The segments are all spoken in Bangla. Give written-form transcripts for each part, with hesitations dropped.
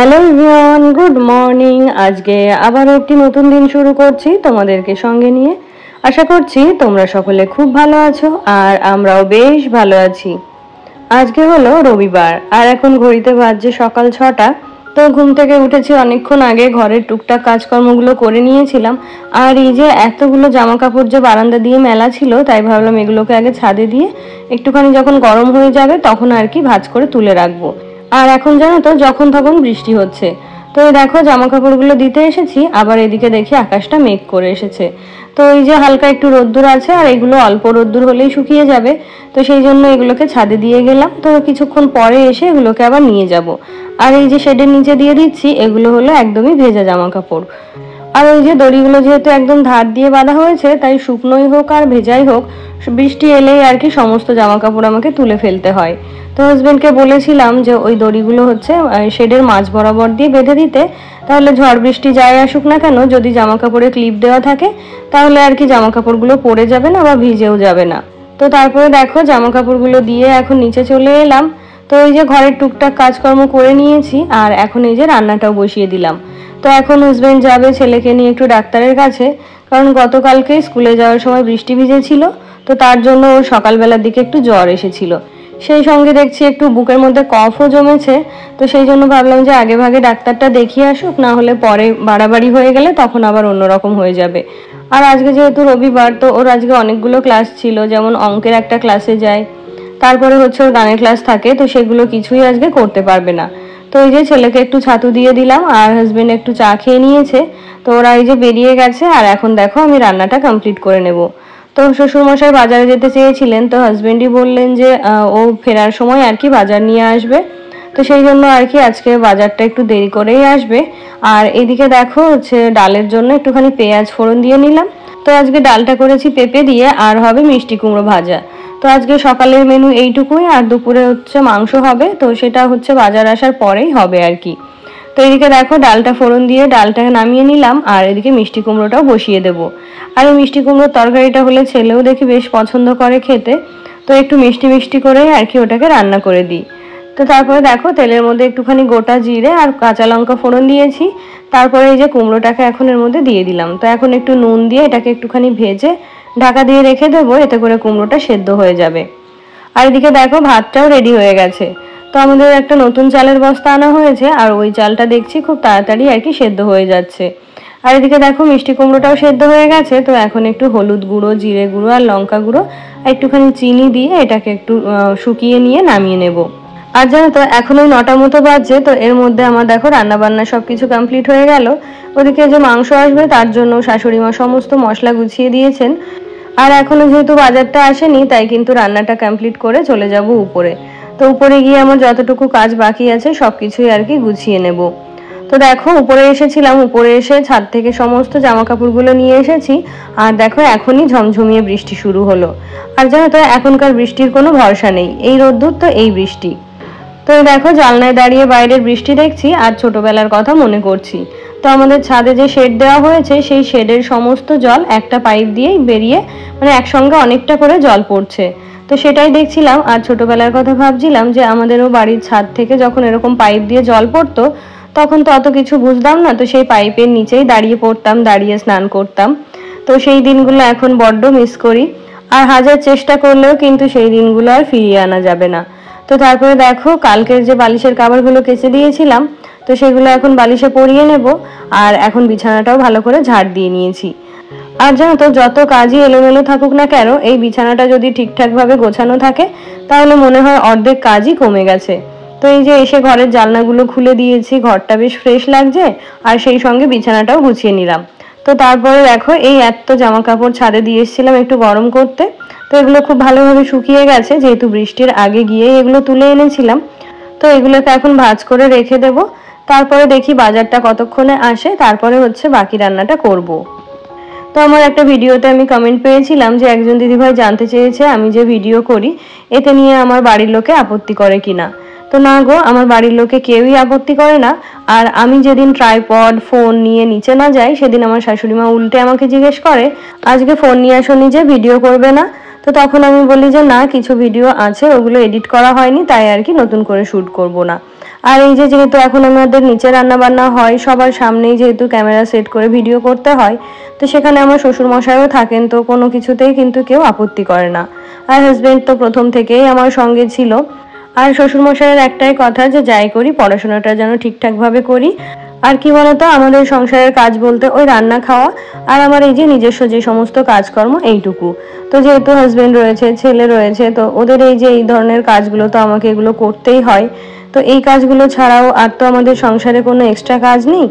Hello everyone, good morning. আজকে আবার একটি নতুন দিন শুরু করছি তোমাদেরকে সঙ্গে নিয়ে। আশা করছি তোমরা সকলে খুব ভালো আছো আর আমরাও বেশ ভালো আছি। আজকে হলো রবিবার আর এখন ঘড়িতে বাজছে সকাল 6টা। তো ঘুম থেকে উঠেছি অনেকক্ষণ আগে, ঘরের টুকটাক কাজকর্মগুলো করে নিয়েছিলাম। আর এই যে এতগুলো জামা কাপড় যে বারান্দা দিয়ে মেলা ছিল, তাই ভাবলাম এগুলোকে আগে ছাদে দিয়ে একটুখানি যখন গরম হয়ে যাবে তখন আর কি ভাঁজ করে তুলে রাখবো। আর এখন জানো তো যখন তখন বৃষ্টি হচ্ছে। তো এই দেখো জামা কাপড়গুলো দিতে এসেছি, আবার এদিকে দেখি আকাশটা মেঘ করে এসেছে। তো এই যে হালকা একটু রোদ্দুর আছে আর এগুলো অল্প রোদ্দুর হলেই শুকিয়ে যাবে। তো সেই জন্য এগুলোকে ছাদে দিয়ে গেলাম। তো কিছুক্ষণ পরে এসে এগুলোকে আবার নিয়ে যাব। আর এই যে শেডের নিচে দিয়ে দিচ্ছি, এগুলো হলো একদমই ভেজা জামা কাপড়। আর ওই যে দড়িগুলো যেহেতু একদম ধার দিয়ে বাঁধা হয়েছে, তাই শুকনোই হোক আর ভেজাই হোক, বৃষ্টি এলেই আর কি সমস্ত জামা কাপড় আমাকে তুলে ফেলতে হয়। তো হাজবেন্ডকে বলেছিলাম যে ওই দড়িগুলো হচ্ছে শেডের মাঝ বরাবর দিয়ে বেঁধে দিতে, তাহলে ঝড় বৃষ্টি যাই আসুক না কেন, যদি জামা কাপড়ে ক্লিপ দেওয়া থাকে তাহলে আর কি জামা কাপড়গুলো পরে যাবে না বা ভিজেও যাবে না। তো তারপরে দেখো জামা কাপড়গুলো দিয়ে এখন নিচে চলে এলাম। তো এই যে ঘরের টুকটাক কাজকর্ম করে নিয়েছি আর এখন এই যে রান্নাটাও বসিয়ে দিলাম। তো এখন হাজবেন্ড যাবে ছেলেকে নিয়ে একটু ডাক্তারের কাছে, কারণ গতকালকে স্কুলে যাওয়ার সময় বৃষ্টি ভিজেছিল। তো তার জন্য ওর সকালবেলার দিকে একটু জ্বর এসেছিল, সেই সঙ্গে দেখছি একটু বুকের মধ্যে কফও জমেছে। তো সেই জন্য ভাবলাম যে আগে ভাগে ডাক্তারটা দেখিয়ে আসুক, না হলে পরে বাড়াবাড়ি হয়ে গেলে তখন আবার অন্যরকম হয়ে যাবে। আর আজকে যেহেতু রবিবার, তো ওর আজকে অনেকগুলো ক্লাস ছিল, যেমন অঙ্কের একটা ক্লাসে যায়, তারপরে হচ্ছে ওর গানের ক্লাস থাকে। তো সেগুলো কিছুই আজকে করতে পারবে না। তো এই যে ছেলেকে একটু ছাতু দিয়ে দিলাম আর হাজবেন্ড একটু চা খেয়ে নিয়েছে। তো ওরা এই যে বেরিয়ে গেছে আর এখন দেখো আমি রান্নাটা কমপ্লিট করে নেব। তো শ্বশুরমশাই বাজারে যেতে চেয়েছিলেন, তো হাজবেন্ডই বললেন যে ও ফেরার সময় আর কি বাজার নিয়ে আসবে। তো সেই জন্য আর কি আজকে বাজারটা একটু দেরি করেই আসবে। আর এদিকে দেখো হচ্ছে ডালের জন্য একটুখানি পেঁয়াজ ফোড়ন দিয়ে নিলাম। তো আজকে ডালটা করেছি পেঁপে দিয়ে, আর হবে মিষ্টি কুমড়ো ভাজা। তো আজকে সকালের মেনু এইটুকুই, আর দুপুরে হচ্ছে মাংস হবে, তো সেটা হচ্ছে বাজার আসার পরেই হবে আর কি। তো এদিকে দেখো ডালটা ফোড়ন দিয়ে ডালটাকে নামিয়ে নিলাম আর এদিকে মিষ্টি কুমড়োটাও বসিয়ে দেবো। আর এই মিষ্টি কুমড়োর তরকারিটা হলে ছেলেও দেখি বেশ পছন্দ করে খেতে। তো একটু মিষ্টি মিষ্টি করেই আর কি ওটাকে রান্না করে দিই। তো তারপরে দেখো তেলের মধ্যে একটুখানি গোটা জিরে আর কাঁচা লঙ্কা ফোড়ন দিয়েছি। তারপরে এই যে কুমড়োটাকে এখন এর মধ্যে দিয়ে দিলাম। তো এখন একটু নুন দিয়ে এটাকে একটুখানি ভেজে ঢাকা দিয়ে রেখে দেবো, এতে করে কুমড়োটা সেদ্ধ হয়ে যাবে। আর এদিকে দেখো ভাতটাও রেডি হয়ে গেছে। তো আমাদের একটা নতুন চালের বস্তা আনা হয়েছে আর ওই চালটা দেখছি খুব তাড়াতাড়ি আর কি সেদ্ধ হয়ে যাচ্ছে। আর এদিকে দেখো মিষ্টি কুমড়োটাও সেদ্ধ হয়ে গেছে। তো এখন একটু হলুদ গুঁড়ো, জিরে গুঁড়ো আর লঙ্কা গুঁড়ো আর একটুখানি চিনি দিয়ে এটাকে একটু শুকিয়ে নিয়ে নামিয়ে নেব। আর জানো তো এখন ওই 9টা মতো বাজছে। তো এর মধ্যে আমার দেখো রান্না বান্না সবকিছু কমপ্লিট হয়ে গেল। ওদিকে যে মাংস আসবে তার জন্য শাশুড়ি মা সমস্ত মশলা গুছিয়ে দিয়েছেন। আর এখনো যেহেতু বাজারটা আসেনি, তাই কিন্তু রান্নাটা কমপ্লিট করে চলে যাব উপরে। তো উপরে গিয়ে আমার যতটুকু কাজ বাকি আছে সবকিছুই আর কি গুছিয়ে নেব। তো দেখো উপরে এসেছিলাম, উপরে এসে ছাদ থেকে সমস্ত জামা কাপড়গুলো নিয়ে এসেছি। আর দেখো এখনই ঝমঝমিয়ে বৃষ্টি শুরু হলো। আর জানো তো এখনকার বৃষ্টির কোনো ভরসা নেই, এই রোদ্দুর তো এই বৃষ্টি। তো দেখো জানলায় দাঁড়িয়ে বাইরের বৃষ্টি দেখছি আর ছোটবেলার কথা মনে করছি। তো আমাদের ছাদে যে শেড দেওয়া হয়েছে, সেই শেডের সমস্ত জল একটা পাইপ দিয়েই বেরিয়ে মানে একসঙ্গে অনেকটা করে জল পড়ছে। তো সেটাই দেখছিলাম আর ছোটবেলার কথা ভাবছিলাম যে আমাদেরও বাড়ির ছাদ থেকে যখন এরকম পাইপ দিয়ে জল পড়তো, তখন তো অত কিছু বুঝতাম না। তো সেই পাইপের নিচেই দাঁড়িয়ে পড়তাম, দাঁড়িয়ে স্নান করতাম। তো সেই দিনগুলো এখন বড্ড মিস করি। আর হাজার চেষ্টা করলেও কিন্তু সেই দিনগুলো আর ফিরিয়ে আনা যাবে না। তো তারপরে দেখো কালকের যে বালিশের কাভারগুলো কেচে দিয়েছিলাম, তো সেগুলো এখন বালিশে পরিয়ে নেব। আর এখন বিছানাটাও ভালো করে ঝাড় দিয়ে নিয়েছি। আর জানো তো যত কাজই এলোমেলো থাকুক না কেন, এই বিছানাটা যদি ঠিকঠাকভাবে গোছানো থাকে তাহলে মনে হয় অর্ধেক কাজই কমে গেছে। তো এই যে এসে ঘরের জানলাগুলো খুলে দিয়েছি, ঘরটা বেশ ফ্রেশ লাগছে। আর সেই সঙ্গে বিছানাটাও গুছিয়ে নিলাম। তো তারপরে দেখো এই এত জামা কাপড় ছাদে দিয়ে এসেছিলাম একটু গরম করতে। তো এগুলো খুব ভালোভাবে শুকিয়ে গেছে, যেহেতু বৃষ্টির আগে গিয়ে এগুলো তুলে এনেছিলাম। তো এগুলোকে এখন ভাঁজ করে রেখে দেব। তারপরে দেখি বাজারটা কতক্ষণে আসে, তারপরে হচ্ছে বাকি রান্নাটা করব। তো আমার একটা ভিডিওতে আমি কমেন্ট পেয়েছিলাম যে একজন দিদিভাই জানতে চেয়েছে আমি যে ভিডিও করি এতে নিয়ে আমার বাড়ির লোকে আপত্তি করে কিনা। তো না গো, আমার বাড়ির লোকে কেউই আপত্তি করে না। আর আমি যেদিন ট্রাইপড ফোন নিয়ে নিচে না যাই, সেদিন আমার শাশুড়ি মা উল্টে আমাকে জিজ্ঞেস করে, আজকে ফোন নিয়ে আসো, নিজে ভিডিও করবে না? তো তখন আমি বলি যে না, কিছু ভিডিও আছে ওগুলো এডিট করা হয়নি, তাই আর কি নতুন করে শ্যুট করব না। আর এই যে যেহেতু এখন আমাদের নিচে রান্না বান্না হয়, সবার সামনেই যেহেতু ক্যামেরা সেট করে ভিডিও করতে হয়, তো সেখানে আমার শ্বশুরমশাইও থাকেন, তো কোনো কিছুতেই কিন্তু কেউ আপত্তি করে না। আর হাজবেন্ড তো প্রথম থেকেই আমার সঙ্গে ছিল। আর শ্বশুরমশাইয়ের একটাই কথা যে যাই করি পড়াশোনাটা যেন ঠিকঠাকভাবে করি। আর কি বলতো, আমাদের সংসারের কাজ বলতে ওই রান্না খাওয়া আর আমার এই যে নিজস্ব যে সমস্ত কাজকর্ম এইটুকু। তো যেহেতু হাজবেন্ড রয়েছে, ছেলে রয়েছে, তো ওদের এই যে এই ধরনের কাজগুলো তো আমাকে এগুলো করতেই হয়। তো এই কাজগুলো ছাড়াও আর তো আমাদের সংসারে কোনো এক্সট্রা কাজ নেই।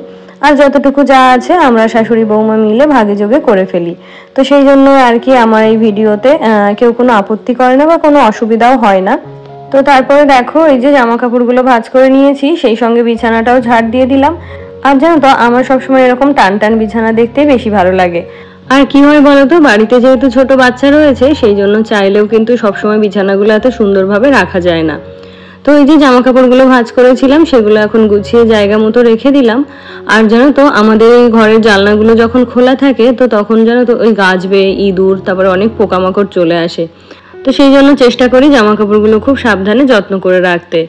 আর যতটুকু যা আছে আমরা শাশুড়ি বৌমা মিলে ভাগে যোগে করে ফেলি। তো সেই জন্য আর কি আমার এই ভিডিওতে কেউ কোনো আপত্তি করে না বা কোনো অসুবিধাও হয় না। তো তারপরে দেখো এই যে জামা কাপড়গুলো ভাঁজ করে নিয়েছি, সেই সঙ্গে বিছানাটাও ঝাড় দিয়ে দিলাম। আর জানো তো আমার সবসময় এরকম টান টান বিছানা দেখতেই বেশি ভালো লাগে। আর কি হয় বলতো, বাড়িতে যেহেতু ছোট বাচ্চা রয়েছে, সেই জন্য চাইলেও কিন্তু সবসময় বিছানাগুলো এত সুন্দরভাবে রাখা যায় না। তো এই যে জামা কাপড়গুলো ভাঁজ করেছিলাম সেগুলো এখন গুছিয়ে জায়গা মতো রেখে দিলাম। আর জানো তো আমাদের এই ঘরের জানলাগুলো যখন খোলা থাকে, তো তখন জানো তো ওই গাছবে, ইঁদুর, তারপরে অনেক পোকামাকড় চলে আসে। তো সেই জন্য চেষ্টা করি জামা কাপড়গুলো খুব সাবধানে যত্ন করে রাখতে।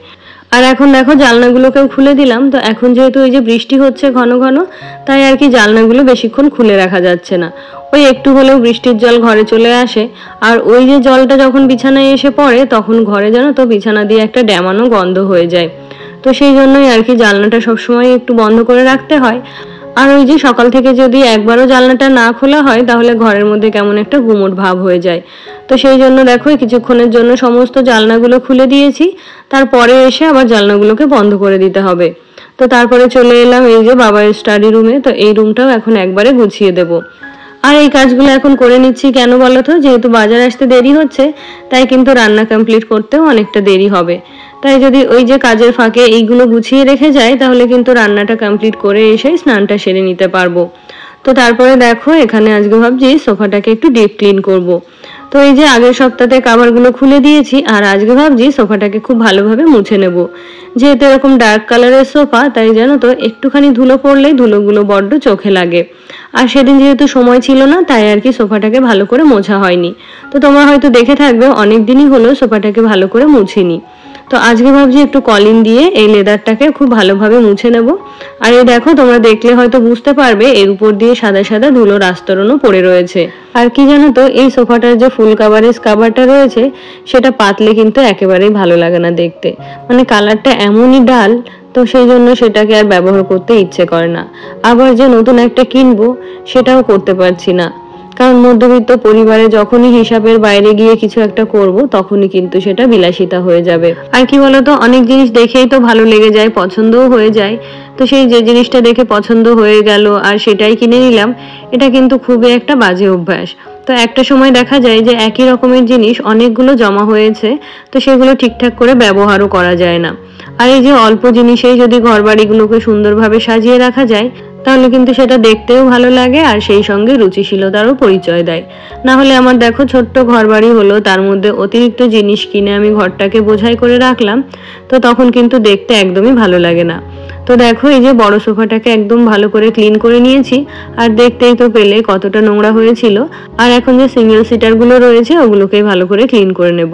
আর এখন দেখো জানলাগুলোকেও খুলে দিলাম। তো এখন যেহেতু এই যে বৃষ্টি হচ্ছে ঘন ঘন, তাই আর কি জানলাগুলো বেশিক্ষণ খুলে রাখা যাচ্ছে না। ওই একটু হলেও বৃষ্টির জল ঘরে চলে আসে, আর ওই যে জলটা যখন বিছানায় এসে পড়ে তখন ঘরে জানো তো বিছানা দিয়ে একটা ড্যামানো গন্ধ হয়ে যায়। তো সেই জন্যই আর কি জানলাটা সবসময় একটু বন্ধ করে রাখতে হয়। আর ওই যে সকাল থেকে যদি একবারও জানলাটা না খোলা হয় তাহলে ঘরের মধ্যে কেমন একটা গুমোট ভাব হয়ে যায়। তো সেই জন্য দেখো কিছুক্ষণের জন্য সমস্ত জানলাগুলো খুলে দিয়েছি, তারপরে এসে আবার জানলাগুলোকে বন্ধ করে দিতে হবে। তো তারপরে চলে এলাম এই যে বাবার স্টাডি রুমে। তো এই রুমটাও এখন একবারে গুছিয়ে দেব। আর এই কাজগুলো এখন করে নিচ্ছি কেন বলো তো, যেহেতু বাজার আসতে দেরি হচ্ছে, তাই কিন্তু রান্না কমপ্লিট করতেও অনেকটা দেরি হবে। তাই যদি ওই যে কাজের ফাঁকে এইগুলো গুছিয়ে রেখে যায় তাহলে কিন্তু রান্নাটা কমপ্লিট করে এসে স্নানটা সেরে নিতে পারবো। তো তারপরে দেখো এখানে আজকে ভাবছি সোফাটাকে একটু ডিপ ক্লিন করব। তো এই যে আগের সপ্তাহে কাভারগুলো খুলে দিয়েছি, আর আজকে ভাবছি সোফাটাকে খুব ভালোভাবে মুছে নেব। যেহেতু এরকম ডার্ক কালারের সোফা, তাই জানো তো একটুখানি ধুলো পড়লেই ধুলোগুলো বড্ড চোখে লাগে। আর সেদিন যেহেতু সময় ছিল না, তাই আর কি সোফাটাকে ভালো করে মোছা হয়নি। তো তোমরা হয়তো দেখে থাকবে অনেক দিনই হলো সোফাটাকে ভালো করে মুছিনি। তো আজকে ভাবছি একটু কলিন দিয়ে এই লেদারটাকে খুব ভালোভাবে মুছে নেব। আর এই দেখো তোমরা দেখলে হয়তো বুঝতে পারবে এর উপর দিয়ে সাদা সাদা ধুলোর আস্তরণও পড়ে রয়েছে। আর কি জানো তো, এই সোফাটার যে ফুল কাভারেজ কাভারটা রয়েছে সেটা পাতলে কিন্তু একেবারেই ভালো লাগে না দেখতে, মানে কালারটা এমনই ডাল। তো সেই জন্য সেটাকে আর ব্যবহার করতে ইচ্ছে করে না। আবার যে নতুন একটা কিনবো সেটাও করতে পারছি না, কারণ মধ্যবিত্ত পরিবারে যখনই হিসাবের বাইরে গিয়ে কিছু একটা করব তখনই কিন্তু সেটা বিলাসিতা হয়ে যাবে। আর কি বলতো, অনেক জিনিস দেখেই তো ভালো লেগে যায়, পছন্দও হয়ে যায়। তো সেই যে জিনিসটা দেখে পছন্দ হয়ে গেল আর সেটাই কিনে নিলাম, এটা কিন্তু খুবই একটা বাজে অভ্যাস। তো একটা সময় দেখা যায় যে একই রকমের জিনিস অনেকগুলো জমা হয়েছে, তো সেগুলো ঠিকঠাক করে ব্যবহারও করা যায় না। আর এই যে অল্প জিনিসেই যদি ঘর বাড়িগুলোকে সুন্দরভাবে সাজিয়ে রাখা যায় তাহলে কিন্তু সেটা দেখতেও ভালো লাগে আর সেই সঙ্গে রুচিশীলতারও পরিচয় দেয়। না হলে আমার দেখো ছোট্ট ঘর বাড়ি হলো, তার মধ্যে অতিরিক্ত জিনিস কিনে আমি ঘরটাকে বোঝাই করে রাখলাম, তো তখন কিন্তু দেখতে একদমই ভালো লাগে না। তো দেখো এই যে বড় সোফাটাকে একদম ভালো করে ক্লিন করে নিয়েছি, আর দেখতেই তো পেলে কতটা নোংরা হয়েছিল। আর এখন যে সিঙ্গেল সিটার গুলো রয়েছে ওগুলোকে ভালো করে ক্লিন করে নেব।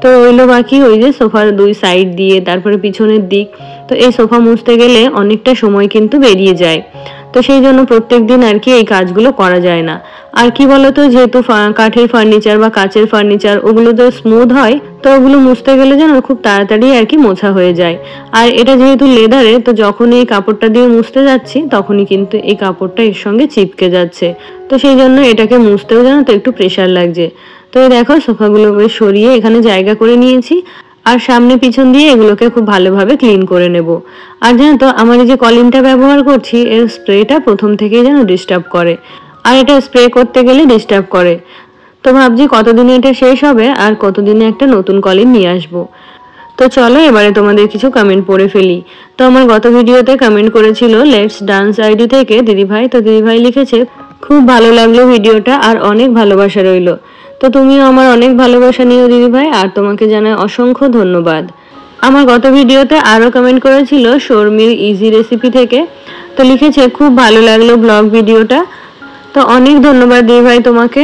তো রইলো বাকি ওই যে সোফার দুই সাইড দিয়ে, তারপরে পিছনের দিক। তো এই সোফা মুছতে গেলে অনেকটা সময় কিন্তু বেরিয়ে যায়। তো সেই জন্য প্রত্যেকদিন আর কি এই কাজগুলো করা যায় না। আর কি বলতো, যেহেতু কাঠের ফার্নিচার বা কাচের ফার্নিচার ওগুলো তো স্মুথ হয়, তো ওগুলো মুছতে গেলে যেন খুব তাড়াতাড়ি আর কি মোছা হয়ে যায়। আর এটা যেহেতু লেদারে, তো যখন এই কাপড়টা দিয়ে মুছতে যাচ্ছি তখনই কিন্তু এই কাপড়টা এর সঙ্গে চিপকে যাচ্ছে। তো সেই জন্য এটাকে মুছতেও যেন তো একটু প্রেশার লাগছে। তো এই দেখো সোফাগুলোকে সরিয়ে এখানে জায়গা করে নিয়েছি, আর সামনে পিছন দিয়ে এগুলোকে খুব ভালোভাবে ক্লিন করে নেব। আর জানো তো আমার এই যে কলিনটা ব্যবহার করছি এর স্প্রেটা প্রথম থেকেই যেন ডিস্টার্ব করে, আর এটা স্প্রে করতে গেলে ডিস্টার্ব করে। তো ভাবছি কতদিনে এটা শেষ হবে আর কতদিনে একটা নতুন কলিন নিয়ে আসবো। তো চলো এবারে তোমাদের কিছু কমেন্ট পড়ে ফেলি। তো আমার গত ভিডিওতে কমেন্ট করেছিল লেটস ডান্স আইডি থেকে দিদিভাই। তো দিদিভাই লিখেছে খুব ভালো লাগলো ভিডিওটা আর অনেক ভালোবাসা রইলো। তো তুমিও আমার অনেক ভালোবাসা নিও দিদিভাই, আর তোমাকে জানাই অসংখ্য ধন্যবাদ। আমার গত ভিডিওতে আরও কমেন্ট করেছিল শর্মির ইজি রেসিপি থেকে। তো লিখেছে খুব ভালো লাগলো ব্লগ ভিডিওটা। তো অনেক ধন্যবাদ দিদিভাই তোমাকে।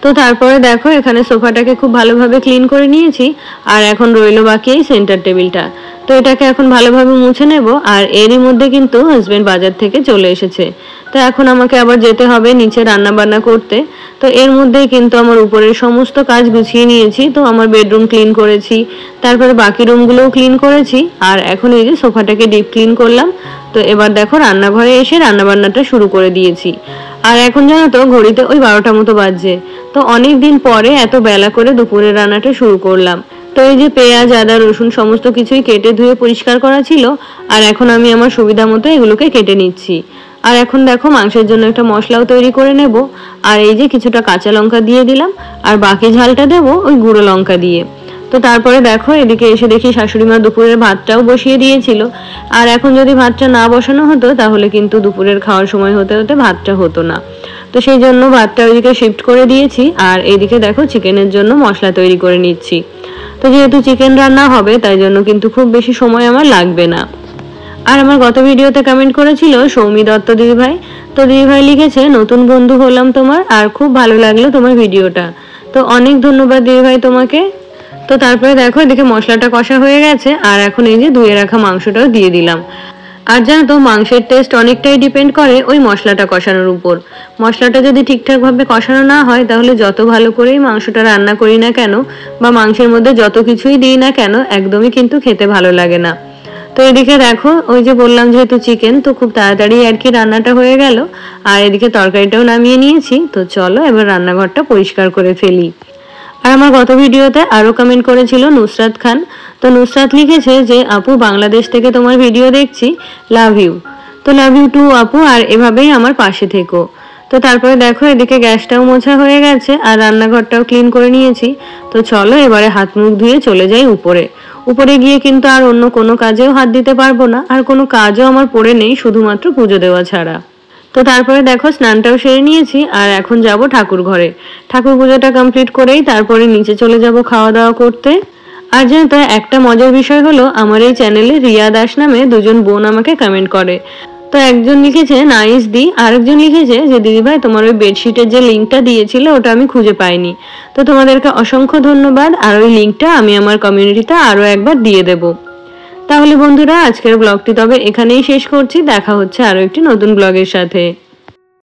তো তো তারপরে দেখো এখানে সোফাটাকে খুব ভালোভাবে ক্লিন করে নিয়েছি। আর এখন রইলো বাকি এই সেন্টার টেবিলটা। তো এটাকে এখন ভালোভাবে মুছে নেব। আর এরই মধ্যে কিন্তু হাজবেন্ড বাজার থেকে চলে এসেছে। তো এখন আমাকে আবার যেতে হবে নিচে রান্না বান্না করতে। তো এর মধ্যেই কিন্তু আমার উপরের সমস্ত কাজ গুছিয়ে নিয়েছি। তো আমার বেডরুম ক্লিন করেছি, তারপরে বাকি রুমগুলোও ক্লিন করেছি। আর এখন এই যে সোফাটাকে ডিপ ক্লিন করলাম। তো এবার দেখো রান্নাঘরে এসে রান্নাবান্নাটা শুরু করে দিয়েছি। আর এখন জানো তো ঘড়িতে ওই 12টা মতো বাজছে। তো অনেক দিন পরে এত বেলা করে দুপুরের রান্নাটা শুরু করলাম। তো এই যে পেঁয়াজ আদা রসুন সমস্ত কিছুই কেটে ধুয়ে পরিষ্কার করা ছিল। আর এখন আমি আমার সুবিধা মতো এগুলোকে কেটে নিচ্ছি। আর এখন দেখো মাংসের জন্য একটা মশলাও তৈরি করে নেব। আর এই যে কিছুটা কাঁচা লঙ্কা দিয়ে দিলাম, আর বাকি ঝালটা দেবো ওই গুঁড়ো লঙ্কা দিয়ে। তো তারপরে দেখো এদিকে এসে দেখি শাশুড়ি মা দুপুরের ভাতটাও বসিয়ে দিয়েছিল। আর এখন যদি ভাতটা না বসানো হতো তাহলে কিন্তু দুপুরের খাওয়ার সময় হতে হতে ভাতটা হতো না। তো সেই জন্য ভাতটা ওইদিকে শিফট করে দিয়েছি। আর এইদিকে দেখো চিকেনের জন্য মশলা তৈরি করে নিচ্ছি। তো যেহেতু চিকেন রান্না হবে তাই জন্য কিন্তু খুব বেশি সময় আমার লাগবে না। আর আমার গত ভিডিওতে কমেন্ট করেছিল সৌমি দত্ত দিদিভাই। তো দিদিভাই লিখেছে নতুন বন্ধু হলাম তোমার, আর খুব ভালো লাগলো তোমার ভিডিওটা। তো অনেক ধন্যবাদ দিদিভাই তোমাকে। তো তারপরে দেখো এদিকে মশলাটা কষা হয়ে গেছে। আর এখন এই যে ধুয়ে রাখা মাংসটাও দিয়ে দিলাম। আর জানো তো মাংসের টেস্ট অনেকটাই ডিপেন্ড করে ওই মশলাটা কষানোর উপর। মশলাটা যদি ঠিকঠাকভাবে কষানো না হয় তাহলে যত ভালো করেই মাংসটা রান্না করি না কেন বা মাংসের মধ্যে যত কিছুই দিই না কেন একদমই কিন্তু খেতে ভালো লাগে না। তো এদিকে দেখো ওই যে বললাম যেহেতু চিকেন, তো খুব তাড়াতাড়ি আর কি রান্নাটা হয়ে গেল। আর এদিকে তরকারিটাও নামিয়ে নিয়েছি। তো চলো এবার রান্নাঘরটা পরিষ্কার করে ফেলি। আর আমার গত ভিডিওতে আরো কমেন্ট করেছিল নুসরাত খান। তো নুসরাত লিখেছে যে আপু বাংলাদেশ থেকে তোমার ভিডিও দেখছি, লাভ ইউ। তো লাভ ইউ টু আপু, আর এভাবেই আমার পাশে থেকো। তো তারপরে দেখো এদিকে গ্যাসটাও মোছা হয়ে গেছে আর রান্নাঘরটাও ক্লিন করে নিয়েছি। তো চলো এবারে হাত মুখ ধুয়ে চলে যাই উপরে। উপরে গিয়ে কিন্তু আর অন্য কোনো কাজেও হাত দিতে পারবো না, আর কোনো কাজও আমার পড়ে নেই শুধুমাত্র পুজো দেওয়া ছাড়া। তো তারপরে দেখো স্নানটাও সেরে নিয়েছি। আর এখন যাব ঠাকুর ঘরে। ঠাকুর পুজোটা কমপ্লিট করেই তারপরে নিচে চলে যাব খাওয়া দাওয়া করতে। আর জানো তো একটা মজার বিষয় হলো আমার এই চ্যানেলে রিয়া দাস নামে দুজন বোন আমাকে কমেন্ট করে। তো একজন লিখেছে নাইস দি, আরেকজন লিখেছে যে দিদিভাই তোমার ওই বেডশিটের যে লিঙ্কটা দিয়েছিলে ওটা আমি খুঁজে পাইনি। তো তোমাদেরকে অসংখ্য ধন্যবাদ। আর ওই লিঙ্কটা আমি আমার কমিউনিটিতে আরো একবার দিয়ে দেব। তাহলে বন্ধুরা আজকের ব্লগটি তবে এখানেই শেষ করছি। দেখা হচ্ছে আরো একটি নতুন ব্লগের সাথে।